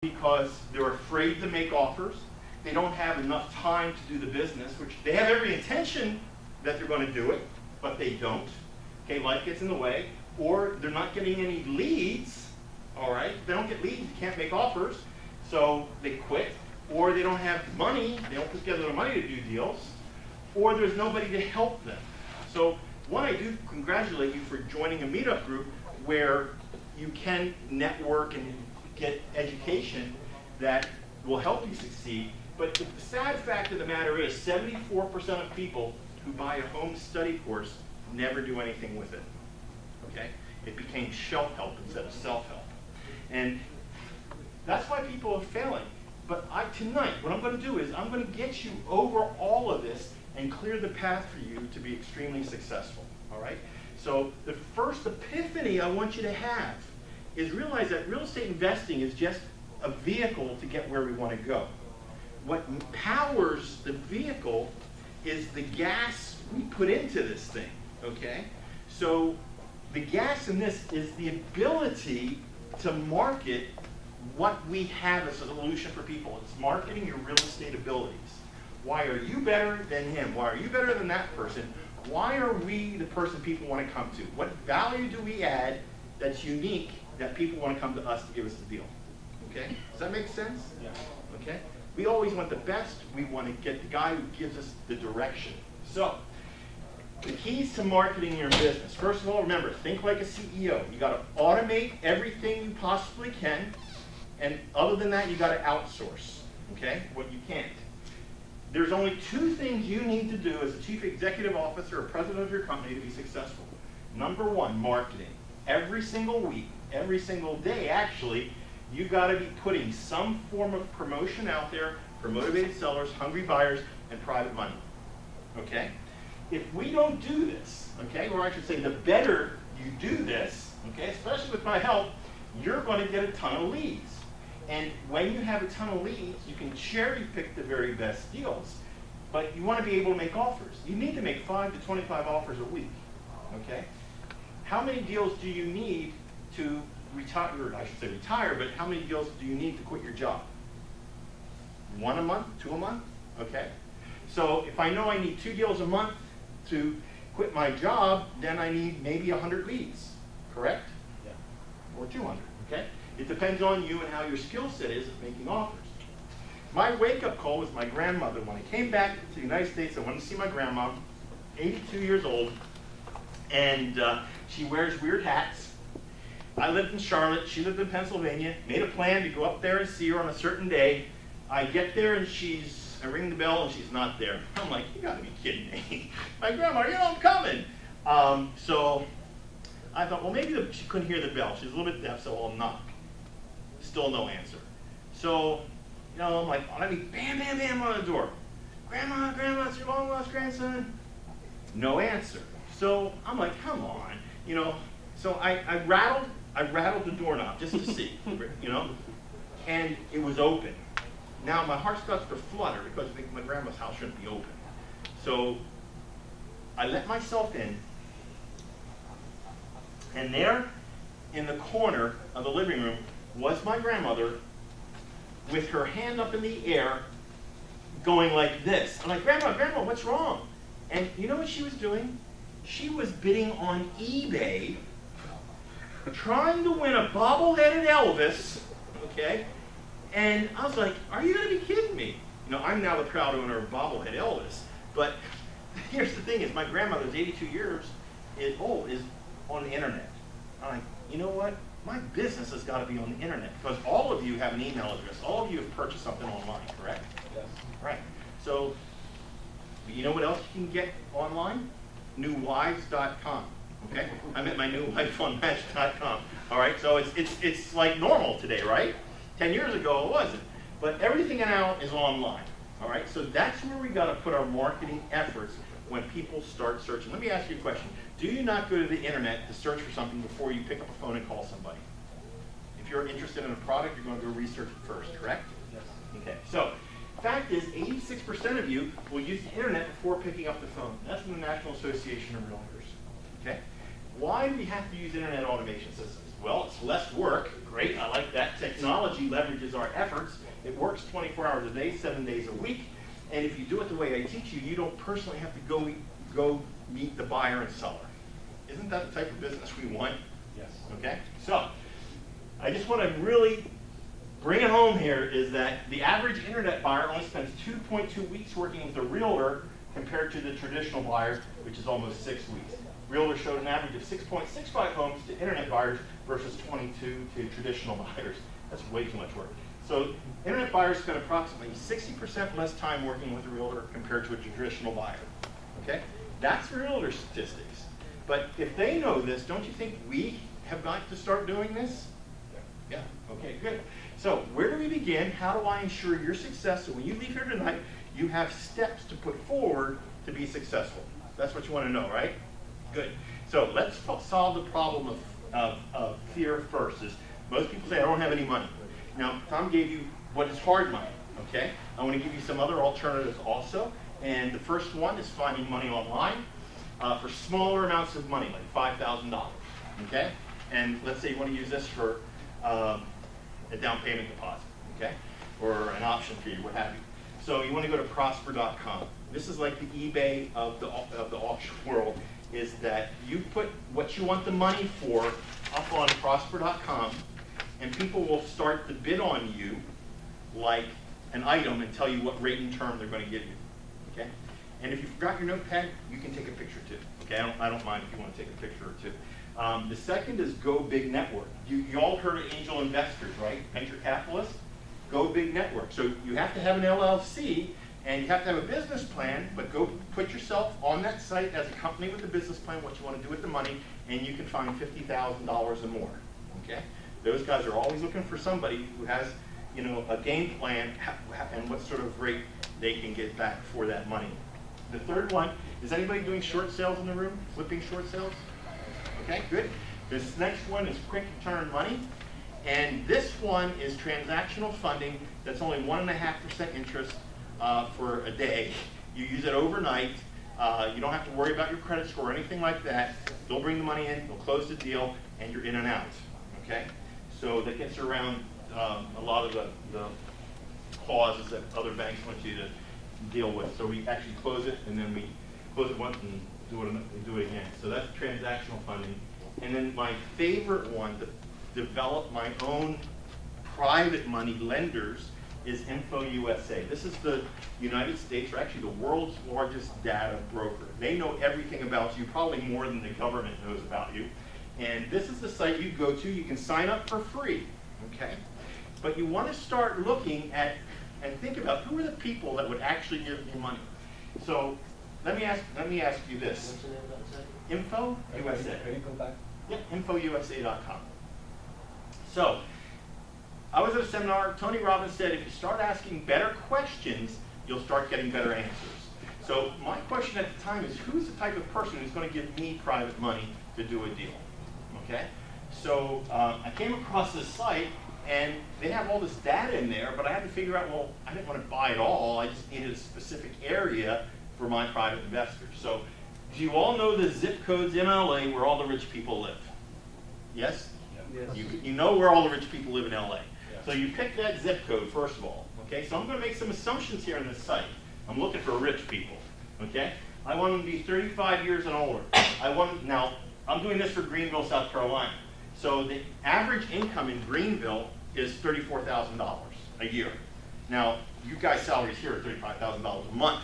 because they're afraid to make offers. They don't have enough time to do the business, which they have every intention that they're going to do it, but they don't. Okay, life gets in the way. Or they're not getting any leads, all right? If they don't get leads, you can't make offers, so they quit. Or they don't have money, they don't put together the money to do deals. Or there's nobody to help them. So one, I do congratulate you for joining a meetup group where you can network and get education that will help you succeed. But the sad fact of the matter is 74% of people who buy a home study course never do anything with it. Okay? It became shelf-help instead of self-help. And that's why people are failing. But tonight, what I'm going to do is I'm going to get you over all of this and clear the path for you to be extremely successful. All right? So the first epiphany I want you to have is realize that real estate investing is just a vehicle to get where we want to go. What powers the vehicle is the gas we put into this thing, okay? So the gas in this is the ability to market what we have as a solution for people. It's marketing your real estate abilities. Why are you better than him? Why are you better than that person? Why are we the person people want to come to? What value do we add that's unique that people want to come to us to give us the deal? Okay? Does that make sense? Yeah. Okay? We always want the best. We want to get the guy who gives us the direction. So, the keys to marketing your business. First of all, remember, think like a CEO. You got to automate everything you possibly can, and other than that, you got to outsource. Okay? What you can't. There's only two things you need to do as a chief executive officer or president of your company to be successful. Number one, marketing. Every single week, every single day, actually, you got to be putting some form of promotion out there for motivated sellers, hungry buyers, and private money. Okay? If we don't do this, okay, or I should say the better you do this, okay, especially with my help, you're going to get a ton of leads. And when you have a ton of leads, you can cherry pick the very best deals. But you want to be able to make offers. You need to make 5 to 25 offers a week. Okay? How many deals do you need to retire, or I should say retire, but how many deals do you need to quit your job? 1 a month? 2 a month? Okay. So if I know I need 2 deals a month to quit my job, then I need maybe 100 leads. Correct? Yeah. Or 200. Okay? It depends on you and how your skill set is at making offers. My wake-up call was my grandmother. When I came back to the United States, I went to see my grandma, 82 years old, and she wears weird hats. I lived in Charlotte, she lived in Pennsylvania, made a plan to go up there and see her on a certain day. I get there and I ring the bell and she's not there. I'm like, you gotta be kidding me. My grandma, you know I'm coming. So I thought, well, maybe she couldn't hear the bell. She's a little bit deaf, so I'll knock. Still no answer. So, I'm like, bam, bam, bam on the door. Grandma, it's your long lost grandson. No answer. So I'm like, come on, So I rattled the doorknob just to see, and it was open. Now my heart starts to flutter because I think my grandma's house shouldn't be open. So I let myself in, and there in the corner of the living room was my grandmother with her hand up in the air going like this. I'm like, Grandma, what's wrong? And you know what she was doing? She was bidding on eBay, trying to win a bobbleheaded Elvis, okay? And I was like, are you going to be kidding me? I'm now the proud owner of bobblehead Elvis. But here's the thing is, my grandmother's 82 years old, is on the internet. I'm like, you know what? My business has got to be on the internet because all of you have an email address. All of you have purchased something online, correct? Yes. Right. So, you know what else you can get online? Newwives.com. Okay? I met my new wife on Match.com. All right. So it's like normal today, right? 10 years ago it wasn't. But everything now is online. All right. So that's where we got to put our marketing efforts when people start searching. Let me ask you a question. Do you not go to the internet to search for something before you pick up a phone and call somebody? If you're interested in a product, you're going to go research it first, correct? Yes. Okay. So, fact is, 86% of you will use the internet before picking up the phone. That's from the National Association of Realtors. Okay. why do we have to use internet automation systems? Well, it's less work. Great, I like that. Technology leverages our efforts. It works 24 hours a day, 7 days a week. And if you do it the way I teach you, you don't personally have to go meet the buyer and seller. Isn't that the type of business we want? Yes. Okay, so I just want to really bring it home here is that the average internet buyer only spends 2.2 weeks working with a realtor compared to the traditional buyer, which is almost 6 weeks. Realtor showed an average of 6.65 homes to internet buyers versus 22 to traditional buyers. That's way too much work. So internet buyers spend approximately 60% less time working with a realtor compared to a traditional buyer. Okay, that's realtor statistics. But if they know this, don't you think we have got to start doing this? Yeah, okay, good. So where do we begin? How do I ensure your success so when you leave here tonight, you have steps to put forward to be successful? That's what you want to know, right? Good. So let's solve the problem of fear first. Is most people say, I don't have any money. Now, Tom gave you what is hard money, okay? I want to give you some other alternatives also. And the first one is finding money online for smaller amounts of money, like $5,000, okay? And let's say you want to use this for a down payment deposit, okay? Or an option fee, what have you. So you want to go to prosper.com. This is like the eBay of the auction world, is that you put what you want the money for up on prosper.com, and people will start to bid on you like an item and tell you what rate and term they're going to give you, okay? And if you forgot your notepad, you can take a picture too, okay? I don't mind if you want to take a picture or two. The second is Go Big Network. You all heard of angel investors, right? Venture capitalists? Go Big Network. So you have to have an LLC and you have to have a business plan, but go put yourself on that site as a company with a business plan, what you want to do with the money, and you can find $50,000 or more, okay? Those guys are always looking for somebody who has, you know, a game plan and what sort of rate they can get back for that money. The third one, is anybody doing short sales in the room? Flipping short sales? Okay, good. This next one is quick return money. And this one is transactional funding that's only 1.5% interest for a day. You use it overnight. You don't have to worry about your credit score or anything like that. They'll bring the money in, they'll close the deal, and you're in and out. Okay? So that gets around a lot of the clauses that other banks want you to deal with. So we actually close it, and then we close it once and do it again. So that's transactional funding. And then my favorite one to develop my own private money lenders is InfoUSA. This is the United States, or actually the world's largest data broker. They know everything about you, probably more than the government knows about you. And this is the site you go to. You can sign up for free, okay? But you want to start looking at and think about who are the people that would actually give you money. So let me ask you this. What's the name of that site? InfoUSA. Can you go back? Yeah, InfoUSA.com. So I was at a seminar. Tony Robbins said, if you start asking better questions, you'll start getting better answers. So my question at the time is, who's the type of person who's going to give me private money to do a deal? Okay? So I came across this site, and they have all this data in there, but I had to figure out, well, I didn't want to buy it all. I just needed a specific area for my private investors. So do you all know the zip codes in LA where all the rich people live? Yes? Yes. You know where all the rich people live in LA. Yes. So you pick that zip code, first of all. Okay, so I'm going to make some assumptions here on this site. I'm looking for rich people. Okay? I want them to be 35 years and older. Now, I'm doing this for Greenville, South Carolina. So the average income in Greenville is $34,000 a year. Now, you guys' salaries here are $35,000 a month.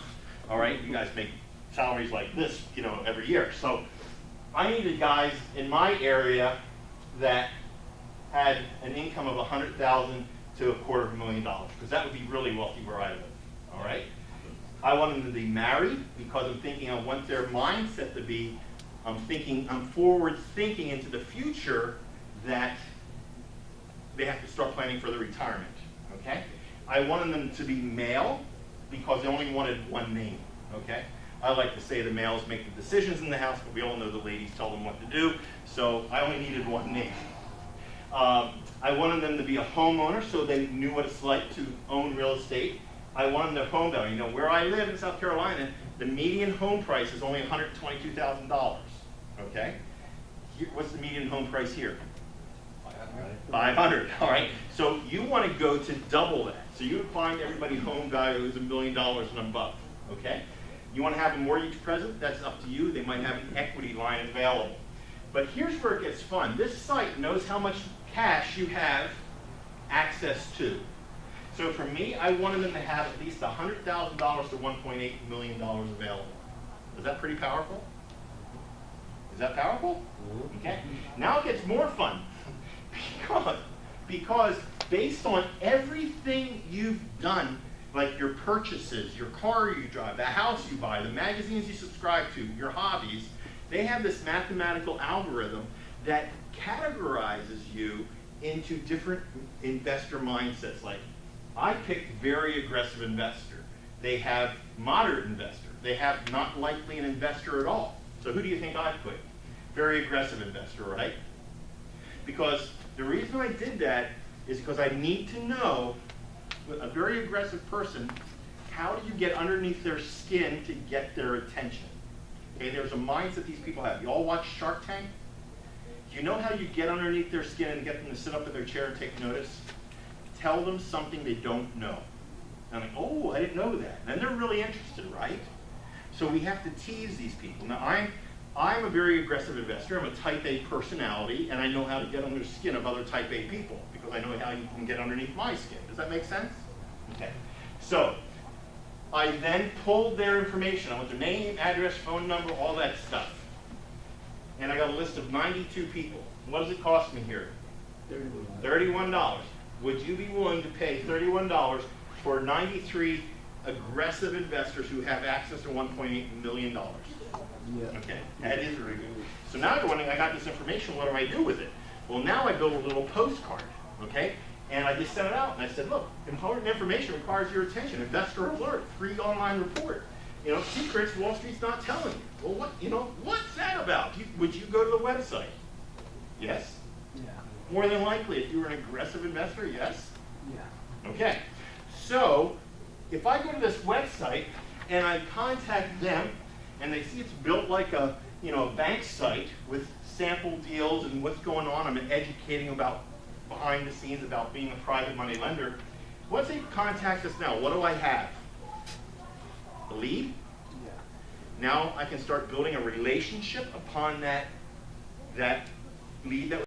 All right? You guys make salaries like this, you know, every year. So I needed guys in my area that had an income of $100,000 to $250,000, because that would be really wealthy where I live. All right? I want them to be married because I'm thinking I want their mindset to be, I'm forward thinking into the future that they have to start planning for their retirement. Okay? I wanted them to be male because they only wanted one name. Okay? I like to say the males make the decisions in the house, but we all know the ladies tell them what to do, so I only needed one name. I wanted them to be a homeowner so they knew what it's like to own real estate. I wanted their home value. You know, where I live in South Carolina, the median home price is only $122,000, okay? what's the median home price here? 500, all right? So you want to go to double that. So you would find everybody's home value is $1 million and above, okay? You want to have a mortgage present? That's up to you. They might have an equity line available. But here's where it gets fun. This site knows how much cash you have access to. So for me, I wanted them to have at least $100,000 to $1.8 million available. Is that pretty powerful? Is that powerful? Okay. Now it gets more fun. Because based on everything you've done, like your purchases, your car you drive, the house you buy, the magazines you subscribe to, your hobbies, they have this mathematical algorithm that categorizes you into different investor mindsets. Like, I picked very aggressive investor. They have moderate investor. They have not likely an investor at all. So who do you think I put? Very aggressive investor, right? Because the reason I did that is because I need to know, with a very aggressive person, how do you get underneath their skin to get their attention? Okay, there's a mindset these people have. You all watch Shark Tank? Do you know how you get underneath their skin and get them to sit up in their chair and take notice? Tell them something they don't know. And I'm like, oh, I didn't know that. And they're really interested, right? So we have to tease these people. Now, I'm a very aggressive investor. I'm a type A personality, and I know how to get under the skin of other type A people because I know how you can get underneath my skin. Does that make sense? Okay. So I then pulled their information. I went their name, address, phone number, all that stuff. And I got a list of 92 people. What does it cost me here? $31. Would you be willing to pay $31 for 93 aggressive investors who have access to $1.8 million? Yeah. Okay, that is very good. So now you're wondering, I got this information, what do I do with it? Well, now I built a little postcard, okay? And I just sent it out, and I said, look, important information requires your attention. Investor alert, free online report. You know, secrets Wall Street's not telling you. Well, what's that about? Would you go to the website? Yes? Yeah. More than likely, if you were an aggressive investor, yes? Yeah. Okay. So, if I go to this website and I contact them, and they see it's built like a bank site with sample deals and what's going on, I'm educating about behind the scenes about being a private money lender. Once they contact us now, what do I have? A lead? Yeah. Now I can start building a relationship upon that lead that